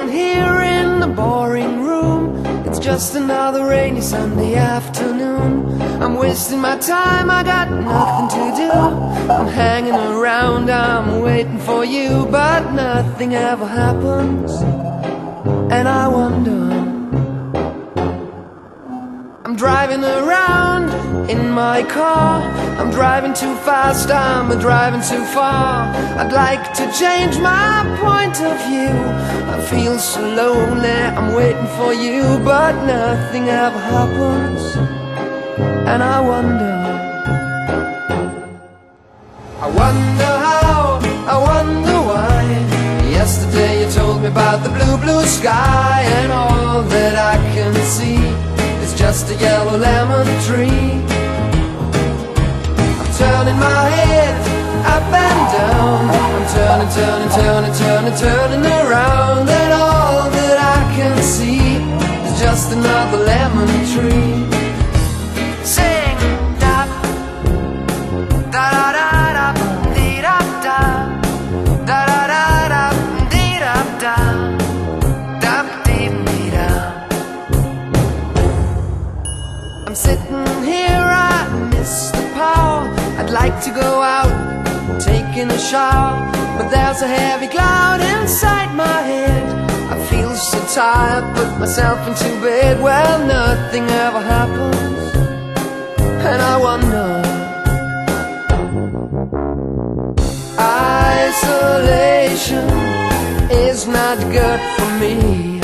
sitting here in the boring room. It's just another rainy Sunday afternoon. I'm wasting my time, I got nothing to do. I'm hanging around, I'm waiting for you, but nothing ever happens. And I wonder, I'm driving around in my car. I'm driving too fast, I'm driving too far. I'd like to change my point of view. I feel so lonely, I'm waiting for you, but nothing ever happens. And I wonder how, I wonder why. Yesterday you told me about the blue, blue sky, and all that I can see is just a yellow lemon tree. I'm turning my head up and down. I'm turning, turning, turning, turning, turning around, and all that I can see is just another lemon tree. Sing da da da da da dee da da da da da da dee da da da dee dee da. I'm sitting here, I miss the power. I'd like to go out, taking a shower, but there's a heavy cloud inside my head. I feel so tired, put myself into bed. Well, nothing ever happens, and I wonder. Isolation is not good for me.